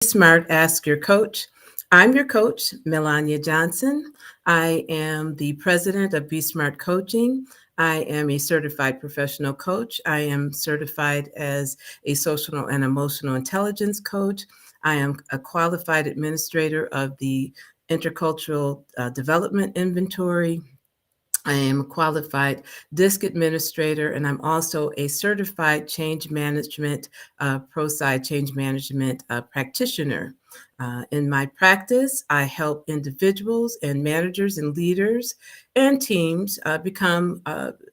Smart Ask Your Coach. I'm your coach, Melania Johnson. I am the president of BSMART Coaching. I am a certified professional coach. I am certified as a social and emotional intelligence coach. I am a qualified administrator of the Intercultural Development Inventory. I am a qualified DISC administrator, and I'm also a certified change management, pro-side change management practitioner. In my practice, I help individuals and managers and leaders and teams become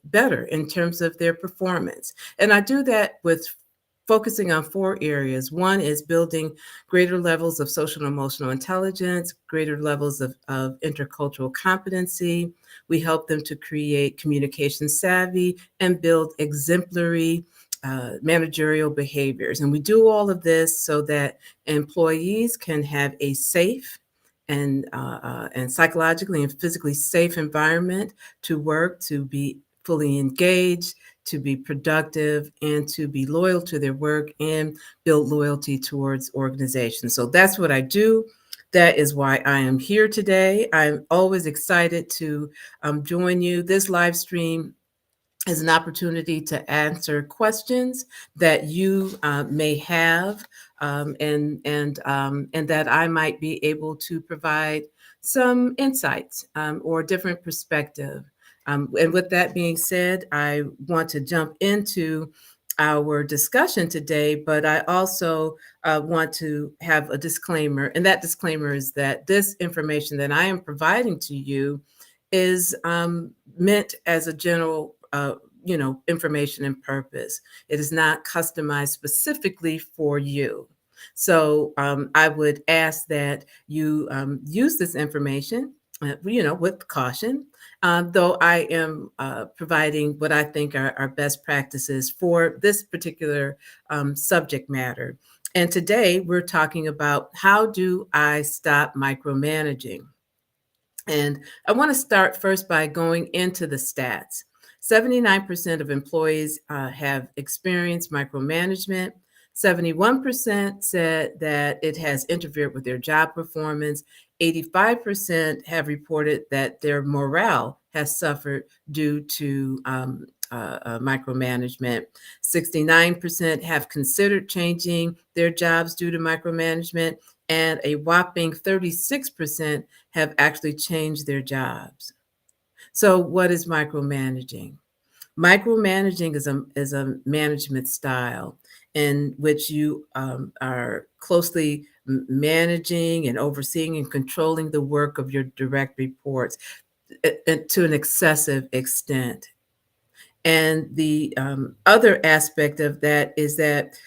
better in terms of their performance. And I do that with focusing on four areas. One is building greater levels of social and emotional intelligence, greater levels of intercultural competency. We help them to create communication savvy and build exemplary managerial behaviors. And we do all of this so that employees can have a safe and psychologically and physically safe environment to work, to be fully engaged, to be productive, and to be loyal to their work and build loyalty towards organizations. So that's what I do. That is why I am here today. I'm always excited to join you. This live stream is an opportunity to answer questions that you may have, and that I might be able to provide some insights or different perspective. And with that being said, I want to jump into our discussion today, but I also want to have a disclaimer, and that disclaimer is that this information that I am providing to you is meant as a general information and purpose. It is not customized specifically for you. So I would ask that you use this information, with caution. Though I am providing what I think are best practices for this particular subject matter. And today we're talking about how do I stop micromanaging? And I want to start first by going into the stats. 79% of employees have experienced micromanagement. 71% said that it has interfered with their job performance. 85% have reported that their morale has suffered due to micromanagement. 69% have considered changing their jobs due to micromanagement, and a whopping 36% have actually changed their jobs. So, what is micromanaging? Micromanaging is a management style in which you are closely managing and overseeing and controlling the work of your direct reports to an excessive extent. And the other aspect of that is that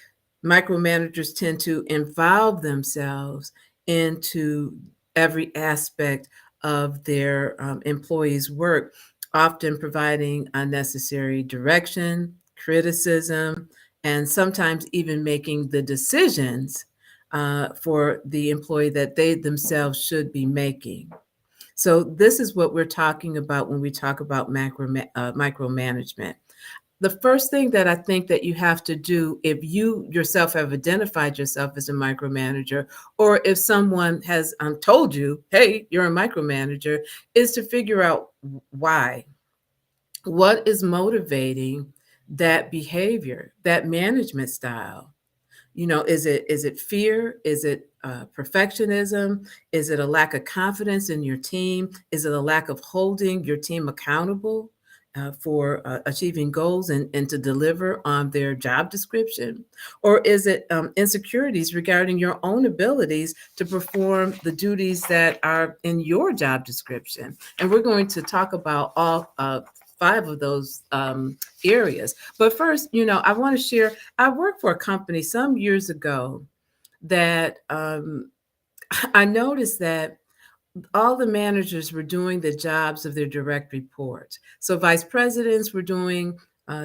micromanagers tend to involve themselves into every aspect of their employees' work, often providing unnecessary direction, criticism, and sometimes even making the decisions for the employee that they themselves should be making. So this is what we're talking about when we talk about micromanagement. The first thing that I think that you have to do if you yourself have identified yourself as a micromanager, or if someone has told you, hey, you're a micromanager, is to figure out why. What is motivating that behavior, that management style? Is it fear? Is it perfectionism? Is it a lack of confidence in your team? Is it a lack of holding your team accountable for achieving goals and to deliver on their job description? Or is it insecurities regarding your own abilities to perform the duties that are in your job description? And we're going to talk about all five of those areas. But first, I want to share. I worked for a company some years ago that I noticed that all the managers were doing the jobs of their direct reports. So vice presidents were doing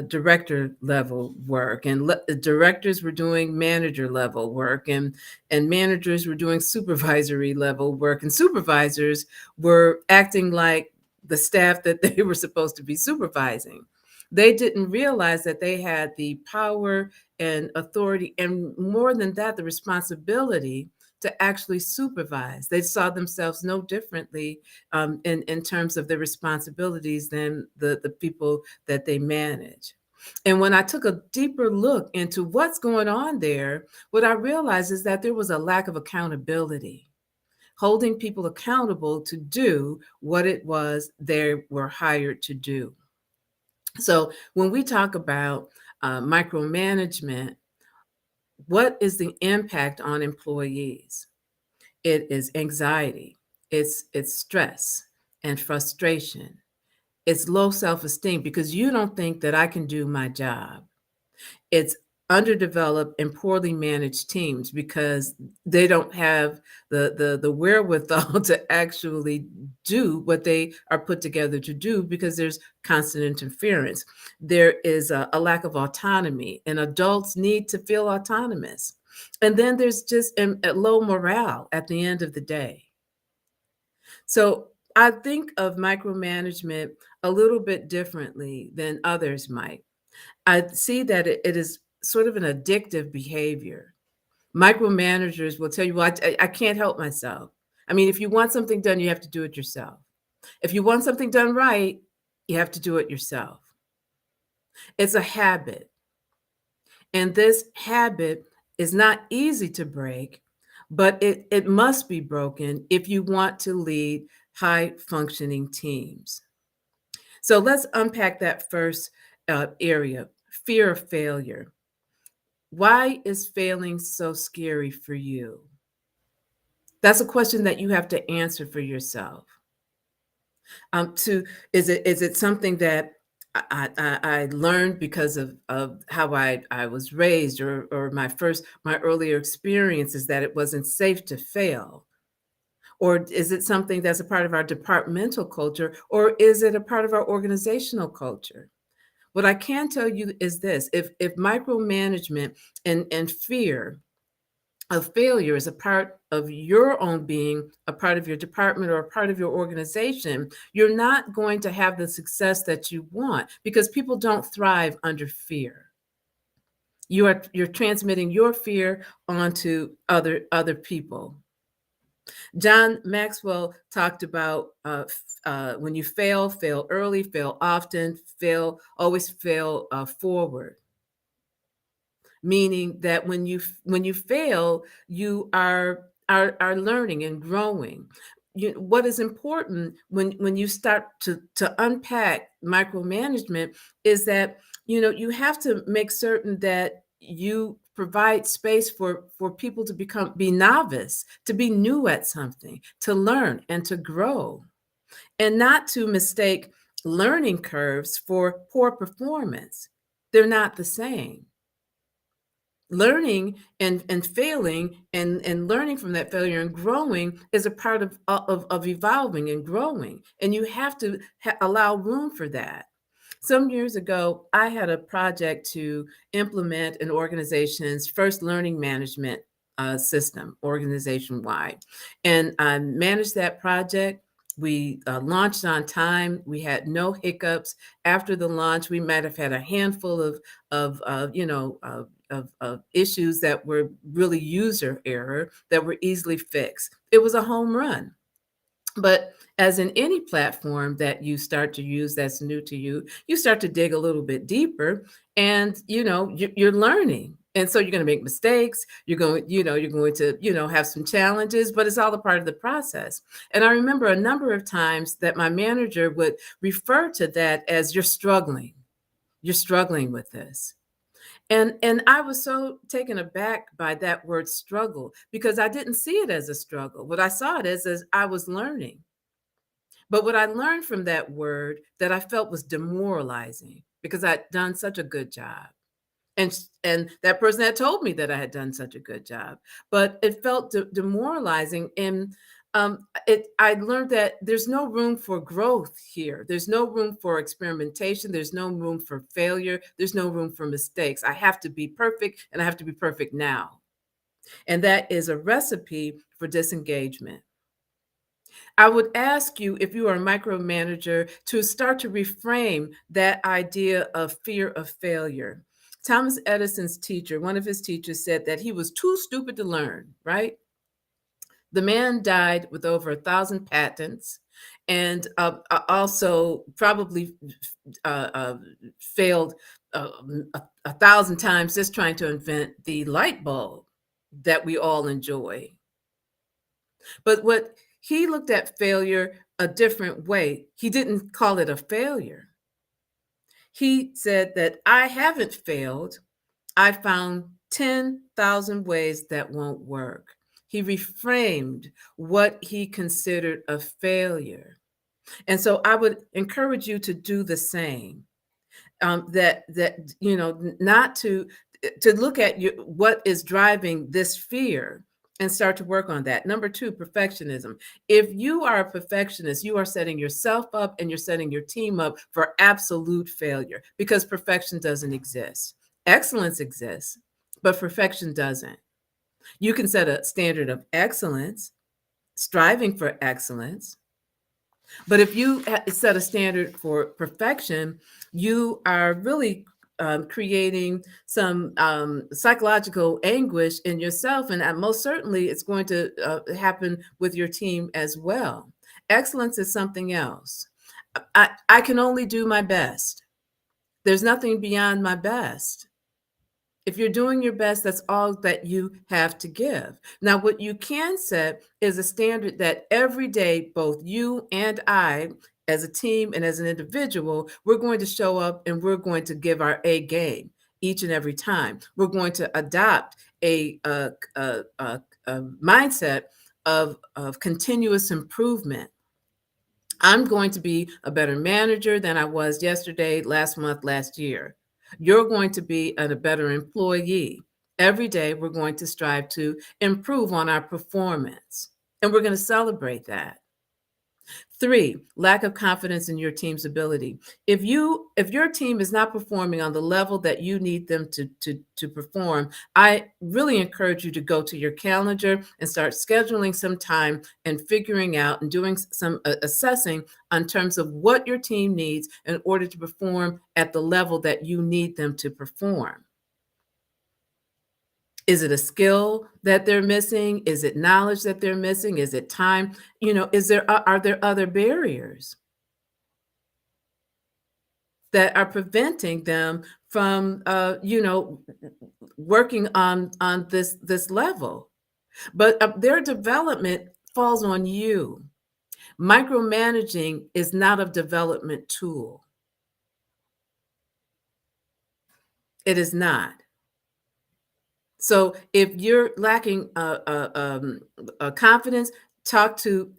director level work, and directors were doing manager level work, and managers were doing supervisory level work, and supervisors were acting like the staff that they were supposed to be supervising. They didn't realize that they had the power and authority, and more than that, the responsibility to actually supervise. They saw themselves no differently in terms of their responsibilities than the people that they manage. And when I took a deeper look into what's going on there, what I realized is that there was a lack of accountability, holding people accountable to do what it was they were hired to do. So when we talk about micromanagement, what is the impact on employees? It is anxiety, it's stress and frustration. It's low self-esteem because you don't think that I can do my job. It's underdeveloped and poorly managed teams because they don't have the wherewithal to actually do what they are put together to do because there's constant interference. There is a lack of autonomy, and adults need to feel autonomous. And then there's just a low morale at the end of the day. So I think of micromanagement a little bit differently than others might. I see that it is sort of an addictive behavior. Micromanagers will tell you, well, I can't help myself. I mean, if you want something done, you have to do it yourself. If you want something done right, you have to do it yourself. It's a habit. And this habit is not easy to break, but it must be broken if you want to lead high functioning teams. So let's unpack that first area, fear of failure. Why is failing so scary for you? That's a question that you have to answer for yourself. To is it something that I learned because of how I was raised, or my earlier experiences, that it wasn't safe to fail? Or is it something that's a part of our departmental culture, or is it a part of our organizational culture? What I can tell you is this: if micromanagement and fear of failure is a part of your own being, a part of your department, or a part of your organization, you're not going to have the success that you want because people don't thrive under fear. You're transmitting your fear onto other people. John Maxwell talked about when you fail, fail early, fail often, always fail forward, meaning that when you fail, you are learning and growing. What is important when you start to unpack micromanagement is that you have to make certain that you provide space for people to be novice, to be new at something, to learn and to grow, and not to mistake learning curves for poor performance. They're not the same. Learning and failing and learning from that failure and growing is a part of evolving and growing, and you have to allow room for that. Some years ago, I had a project to implement an organization's first learning management system, organization wide, and I managed that project. We launched on time. We had no hiccups. After the launch, we might have had a handful of issues that were really user error that were easily fixed. It was a home run. But as in any platform that you start to use that's new to you, you start to dig a little bit deeper, and you're learning. And so you're going to make mistakes. You're going to have some challenges, but it's all a part of the process. And I remember a number of times that my manager would refer to that as, you're struggling. You're struggling with this. And I was so taken aback by that word struggle because I didn't see it as a struggle. What I saw it as I was learning. But what I learned from that word that I felt was demoralizing because I'd done such a good job. And that person had told me that I had done such a good job, but it felt demoralizing. And I learned that there's no room for growth here. There's no room for experimentation. There's no room for failure. There's no room for mistakes. I have to be perfect, and I have to be perfect now. And that is a recipe for disengagement. I would ask you, if you are a micromanager, to start to reframe that idea of fear of failure. Thomas Edison's teacher, one of his teachers, said that he was too stupid to learn, right? The man died with over 1,000 patents and also probably uh, uh, failed uh, 1,000 times just trying to invent the light bulb that we all enjoy. But what he looked at failure a different way. He didn't call it a failure. He said that I haven't failed. I found 10,000 ways that won't work. He reframed what he considered a failure. And so I would encourage you to do the same. Not to look at what is driving this fear and start to work on that. Number two, perfectionism. If you are a perfectionist, you are setting yourself up and you're setting your team up for absolute failure because perfection doesn't exist. Excellence exists, but perfection doesn't. You can set a standard of excellence, striving for excellence, but if you set a standard for perfection, you are really creating some psychological anguish in yourself. And most certainly, it's going to happen with your team as well. Excellence is something else. I can only do my best. There's nothing beyond my best. If you're doing your best, that's all that you have to give. Now, what you can set is a standard that every day, both you and I, as a team and as an individual, we're going to show up and we're going to give our A game each and every time. We're going to adopt a mindset of continuous improvement. I'm going to be a better manager than I was yesterday, last month, last year. You're going to be a better employee. Every day, we're going to strive to improve on our performance, and we're going to celebrate that. Three, lack of confidence in your team's ability. If your team is not performing on the level that you need them to perform, I really encourage you to go to your calendar and start scheduling some time and figuring out and doing some assessing on terms of what your team needs in order to perform at the level that you need them to perform. Is it a skill that they're missing? Is it knowledge that they're missing? Is it time? Are there other barriers that are preventing them from, working on this level? But their development falls on you. Micromanaging is not a development tool. It is not. So if you're lacking confidence,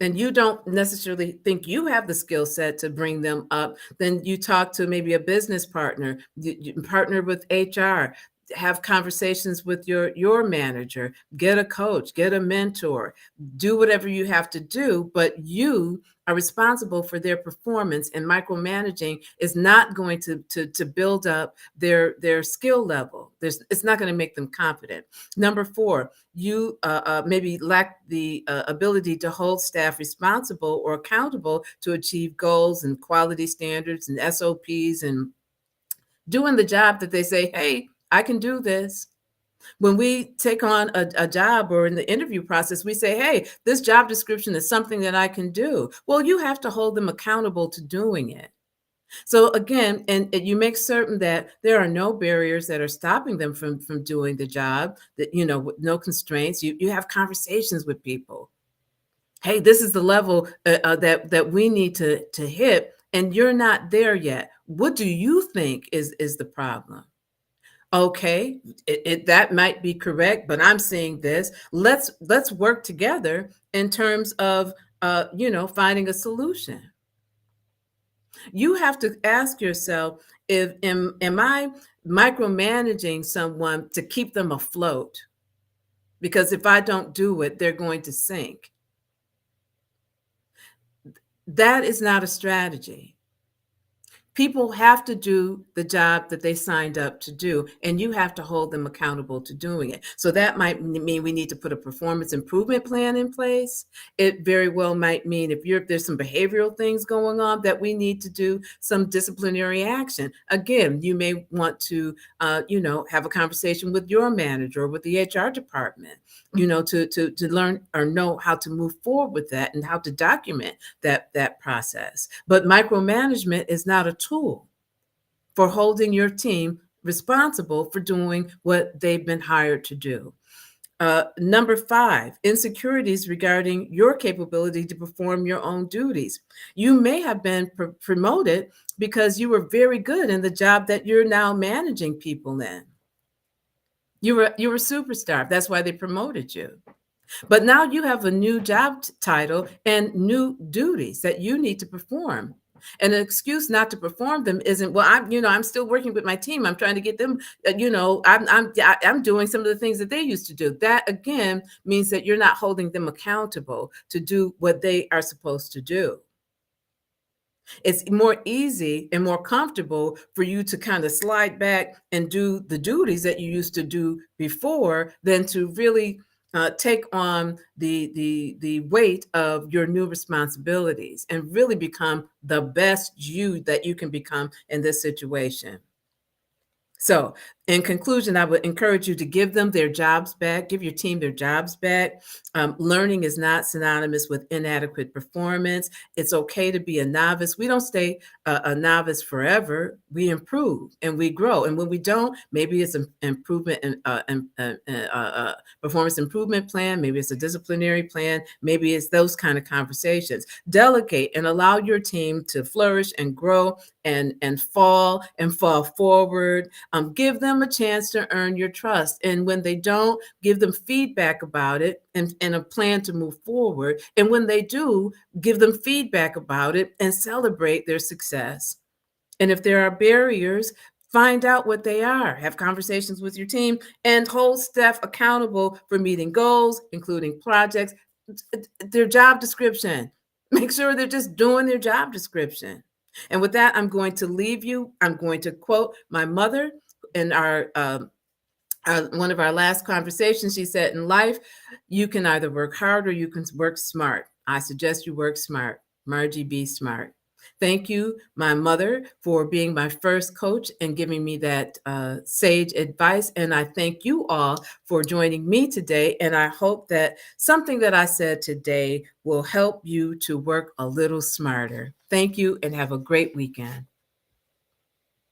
and you don't necessarily think you have the skill set to bring them up, then you talk to maybe a business partner, you partner with HR, have conversations with your manager, get a coach, get a mentor, do whatever you have to do, but you are responsible for their performance, and micromanaging is not going to build up their skill level. It's not going to make them confident. Number four, you maybe lack the ability to hold staff responsible or accountable to achieve goals and quality standards and SOPs and doing the job that they say, hey, I can do this. When we take on a job or in the interview process, we say, hey, this job description is something that I can do. Well, you have to hold them accountable to doing it. So again, and you make certain that there are no barriers that are stopping them from doing the job, that, with no constraints. You have conversations with people. Hey, this is the level that we need to hit, and you're not there yet. What do you think is the problem? Okay, that might be correct, but I'm seeing this. Let's work together in terms of finding a solution. You have to ask yourself, if am I micromanaging someone to keep them afloat? Because if I don't do it, they're going to sink. That is not a strategy. People have to do the job that they signed up to do, and you have to hold them accountable to doing it. So that might mean we need to put a performance improvement plan in place. It very well might mean if there's some behavioral things going on that we need to do some disciplinary action. Again, you may want to, have a conversation with your manager or with the HR department, to learn or know how to move forward with that and how to document that process. But micromanagement is not a tool for holding your team responsible for doing what they've been hired to do. Number 5, insecurities regarding your capability to perform your own duties. You may have been promoted because you were very good in the job that you're now managing people in. You were a superstar. That's why they promoted you. But now you have a new job title and new duties that you need to perform. And an excuse not to perform them isn't, well, I'm still working with my team. I'm trying to get them, I'm doing some of the things that they used to do. That again means that you're not holding them accountable to do what they are supposed to do. It's more easy and more comfortable for you to kind of slide back and do the duties that you used to do before than to really take on the weight of your new responsibilities and really become the best you that you can become in this situation. So, in conclusion, I would encourage you to give them their jobs back, give your team their jobs back. Learning is not synonymous with inadequate performance. It's okay to be a novice. We don't stay a novice forever. We improve and we grow. And when we don't, maybe it's an improvement performance improvement plan. Maybe it's a disciplinary plan. Maybe it's those kind of conversations. Delegate and allow your team to flourish and grow and fall forward. Give them a chance to earn your trust. And when they don't, give them feedback about it and a plan to move forward. And when they do, give them feedback about it and celebrate their success. And if there are barriers, find out what they are. Have conversations with your team and hold staff accountable for meeting goals, including projects, their job description. Make sure they're just doing their job description. And with that, I'm going to leave you. I'm going to quote my mother in one of our last conversations. She said, in life, you can either work hard or you can work smart. I suggest you work smart. Margie, be smart. Thank you, my mother, for being my first coach and giving me that sage advice. And I thank you all for joining me today. And I hope that something that I said today will help you to work a little smarter. Thank you and have a great weekend.